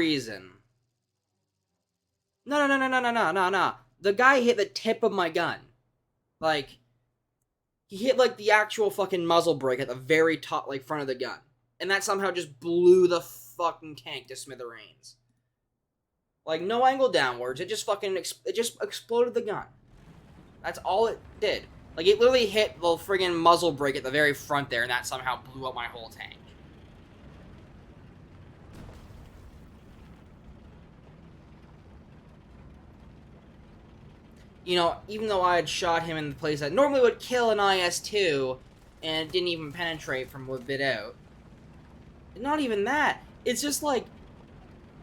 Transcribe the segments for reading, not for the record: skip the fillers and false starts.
reason. No. The guy hit the tip of my gun. Like, he hit, like, the actual fucking muzzle brake at the very top, like, front of the gun. And that somehow just blew the fucking tank to smithereens. Like, no angle downwards. It just fucking, it just exploded the gun. That's all it did. Like, it literally hit the friggin' muzzle brake at the very front there, and that somehow blew up my whole tank. You know, even though I had shot him in the place that normally would kill an IS-2, and it didn't even penetrate from a bit out. Not even that. It's just like,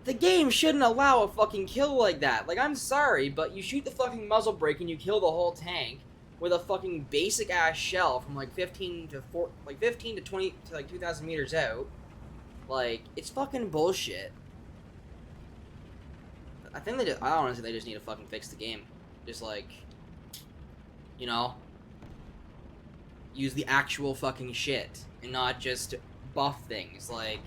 the game shouldn't allow a fucking kill like that. Like, I'm sorry, but you shoot the fucking muzzle brake and you kill the whole tank with a fucking basic ass shell from like 15 to 20 to like 2,000 meters out. Like, it's fucking bullshit. I think I honestly, they just need to fucking fix the game. Just like, you know, use the actual fucking shit and not just buff things. Like,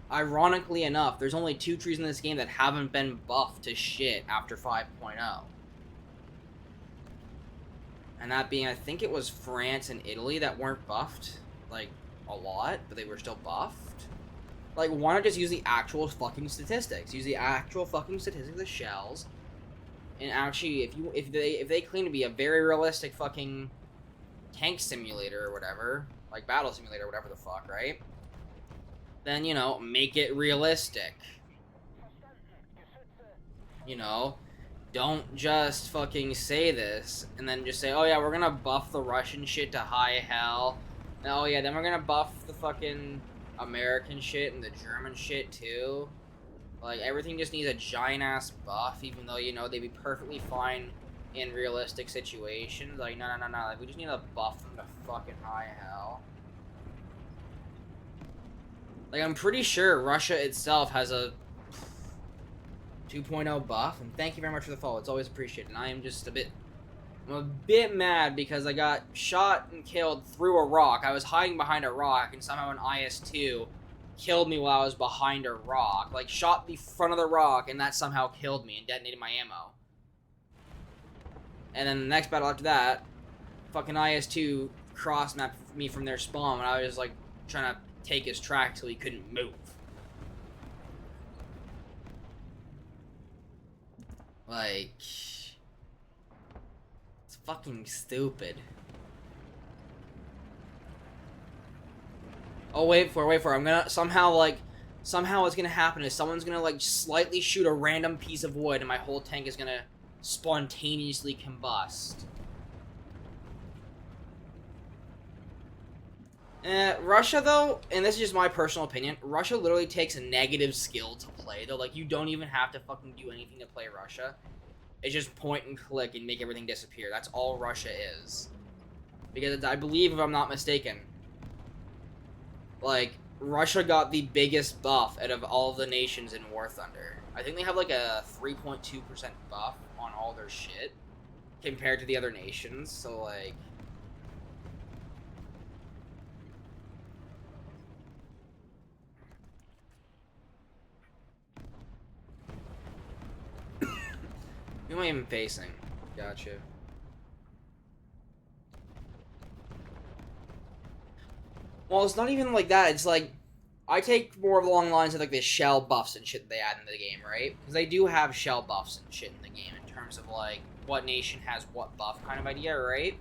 ironically enough, there's only 2 trees in this game that haven't been buffed to shit after 5.0. And that being, I think it was France and Italy that weren't buffed, like, a lot, but they were still buffed. Like, why not just use the actual fucking statistics? Use the actual fucking statistics of the shells. And actually, if they claim to be a very realistic fucking tank simulator or whatever, like battle simulator or whatever the fuck, right? Then, you know, make it realistic. You know, don't just fucking say this and then just say, oh yeah, we're gonna buff the Russian shit to high hell. And, oh yeah, then we're gonna buff the fucking American shit and the German shit too. Like, everything just needs a giant-ass buff, even though, you know, they'd be perfectly fine in realistic situations. Like, no. Like, we just need to buff them to fucking high hell. Like, I'm pretty sure Russia itself has a 2.0 buff, and thank you very much for the follow. It's always appreciated. And I am just I'm a bit mad because I got shot and killed through a rock. I was hiding behind a rock, and somehow an IS-2 killed me while I was behind a rock. Like, shot the front of the rock, and that somehow killed me and detonated my ammo. And then the next battle after that, fucking IS-2 cross-mapped me from their spawn, and I was, like, trying to take his track till he couldn't move. Like, it's fucking stupid. Oh, wait for it. I'm gonna, somehow what's gonna happen is someone's gonna, like, slightly shoot a random piece of wood and my whole tank is gonna spontaneously combust. Russia, though, and this is just my personal opinion, Russia literally takes a negative skill to play, though. Like, you don't even have to fucking do anything to play Russia. It's just point and click and make everything disappear. That's all Russia is. Because I believe, if I'm not mistaken, like, Russia got the biggest buff out of all of the nations in War Thunder. I think they have, like, a 3.2% buff on all their shit compared to the other nations, so, like, who am I even facing? Gotcha. Well, it's not even like that. It's like, I take more along the lines of, like, the shell buffs and shit that they add into the game, right? Because they do have shell buffs and shit in the game in terms of, like, what nation has what buff kind of idea, right?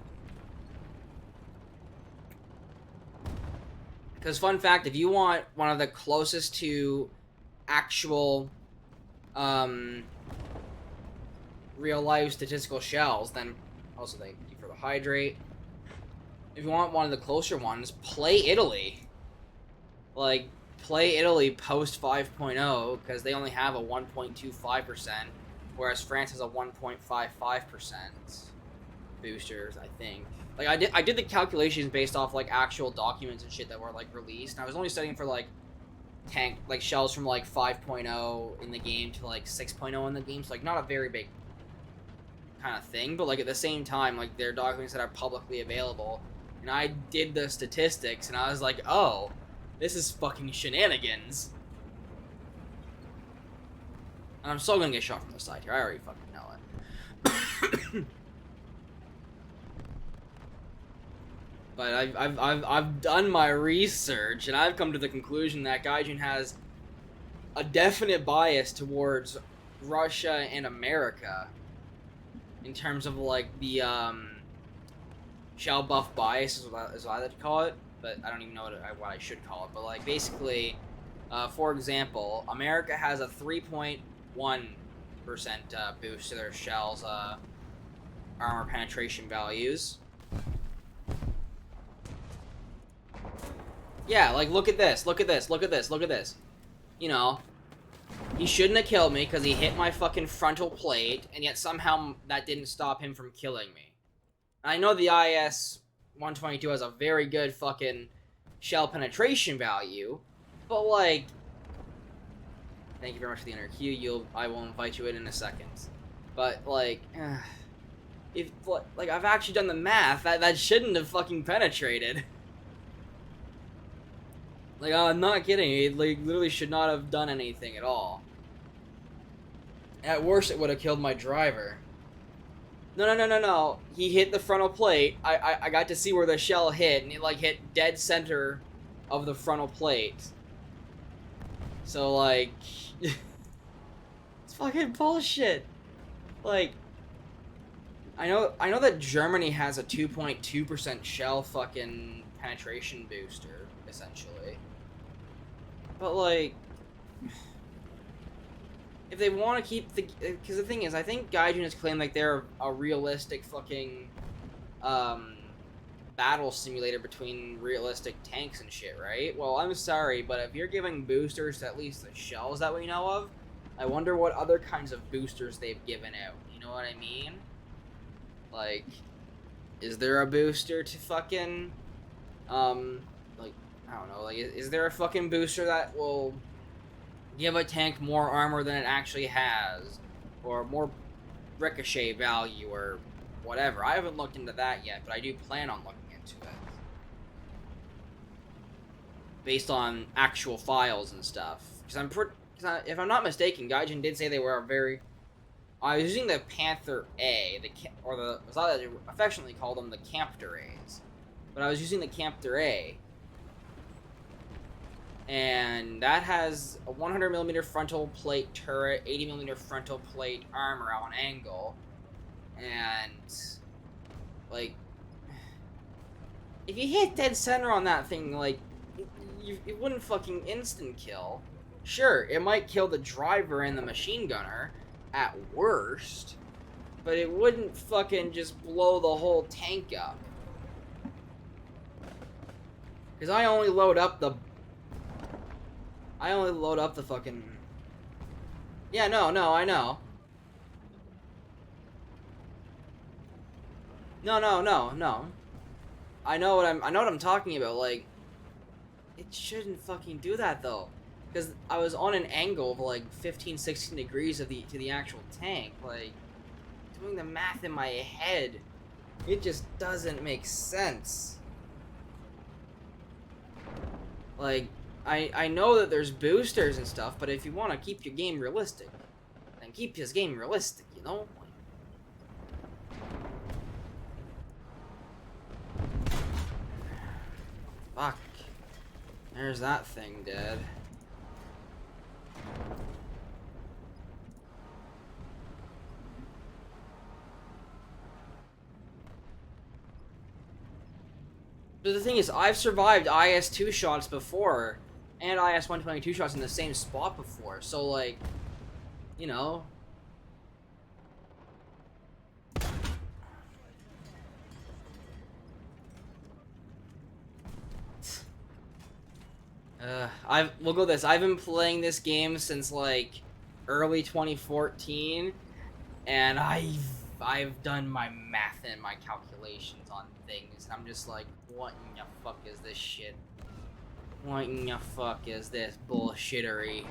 Because, fun fact, if you want one of the closest to actual, real-life statistical shells, then, also thank you for the hydrate. If you want one of the closer ones, play Italy. Like, play Italy post 5.0, because they only have a 1.25%, whereas France has a 1.55% boosters, I think. Like, I did the calculations based off, like, actual documents and shit that were, like, released, and I was only studying for, like, shells from, like, 5.0 in the game to, like, 6.0 in the game, so, like, not a very big kind of thing, but, like, at the same time, like, there are documents that are publicly available, and I did the statistics, and I was like, oh, this is fucking shenanigans. And I'm still gonna get shot from the side here. I already fucking know it. But I've done my research, and I've come to the conclusion that Gaijin has a definite bias towards Russia and America in terms of like the shell buff bias is what I like to call it, but I don't even know what I should call it. But like basically, for example, America has a 3.1% boost to their shells armor penetration values. Yeah, like look at this, look at this, look at this, look at this. You know, he shouldn't have killed me because he hit my fucking frontal plate, and yet somehow that didn't stop him from killing me. I know the IS-122 has a very good fucking shell penetration value, but like, thank you very much for the inner queue. I will invite you in a second. But like, if like I've actually done the math, that shouldn't have fucking penetrated. Like, I'm not kidding. It like literally should not have done anything at all. At worst, it would have killed my driver. No. He hit the frontal plate. I got to see where the shell hit, and it like hit dead center of the frontal plate. So like, it's fucking bullshit. Like, I know that Germany has a 2.2% shell fucking penetration booster, essentially. But like, if they want to keep the, because the thing is, I think Gaijin has claimed like they're a realistic fucking battle simulator between realistic tanks and shit, right? Well, I'm sorry, but if you're giving boosters to at least the shells that we know of, I wonder what other kinds of boosters they've given out. You know what I mean? Like, is there a booster to fucking like, I don't know, like, is there a fucking booster that will give a tank more armor than it actually has, or more ricochet value, or whatever? I haven't looked into that yet, but I do plan on looking into it, based on actual files and stuff. Because if I'm not mistaken, Gaijin did say they were very. I was using the Panther A, as I affectionately call them, the Camptor A's, but I was using the Camptor A. And that has a 100mm frontal plate turret, 80mm frontal plate armor on angle, and like, if you hit dead center on that thing, like, it wouldn't fucking instant kill. Sure, it might kill the driver and the machine gunner at worst, but it wouldn't fucking just blow the whole tank up. Because I only load up the fucking... Yeah, no, I know. No. I know what I'm talking about. Like, it shouldn't fucking do that though, because I was on an angle of like 15-16 degrees to the actual tank. Like, doing the math in my head, it just doesn't make sense. Like, I know that there's boosters and stuff, but if you want to keep your game realistic, then keep this game realistic, you know? Fuck. There's that thing dead. But the thing is, I've survived IS-2 shots before, and IS-122 shots in the same spot before, so like, you know. We'll go this. I've been playing this game since like early 2014, and I've done my math and my calculations on things. I'm just like, what in the fuck is this shit? What in the fuck is this bullshittery?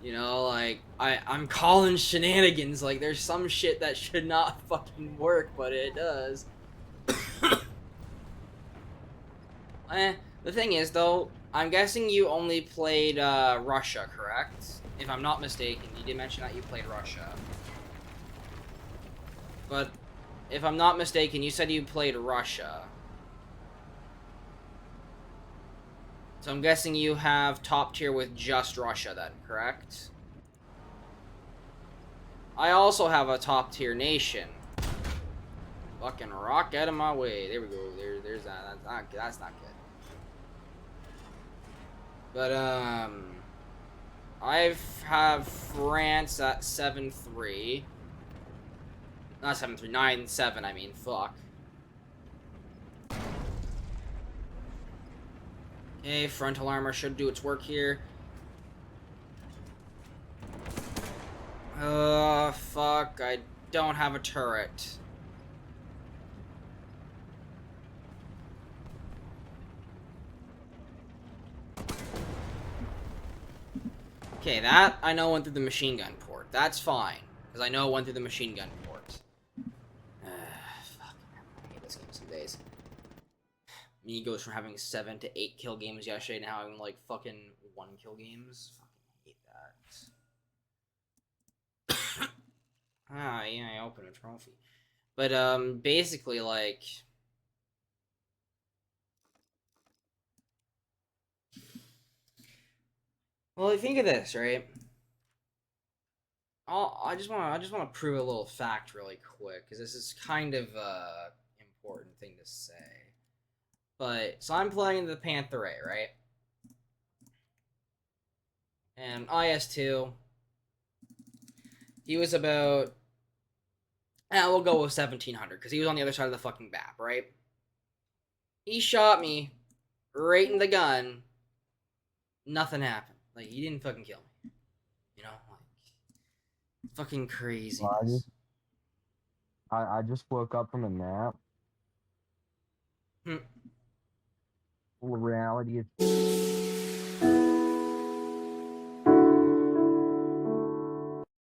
You know, like, I'm calling shenanigans. Like, there's some shit that should not fucking work, but it does. The thing is, though, I'm guessing you only played Russia, correct? If I'm not mistaken, you did mention that you played Russia. But if I'm not mistaken, you said you played Russia. So I'm guessing you have top tier with just Russia then, correct? I also have a top tier nation. Fucking rock out of my way. There we go. There's that. That's not good. But I have France at 7-3. Not 7-3, 9-7. I mean, fuck. Okay, frontal armor should do its work here. Fuck. I don't have a turret. Okay, that I know went through the machine gun port. That's fine, because I know it went through the machine gun port. Fuck. I hate this game some days. Me goes from having 7 to 8 kill games yesterday now having like fucking 1 kill games. Fucking hate that. Ah, yeah, I opened a trophy. But basically like. Well, think of this, right? I just want to prove a little fact really quick because this is kind of important thing to say. But so I'm playing the Panther A, right? And IS2, he was about. We'll go with 1700 because he was on the other side of the fucking map, right? He shot me right in the gun. Nothing happened. Like he didn't fucking kill me. You know, like fucking craziness. I just woke up from a nap. Hmm. Reality is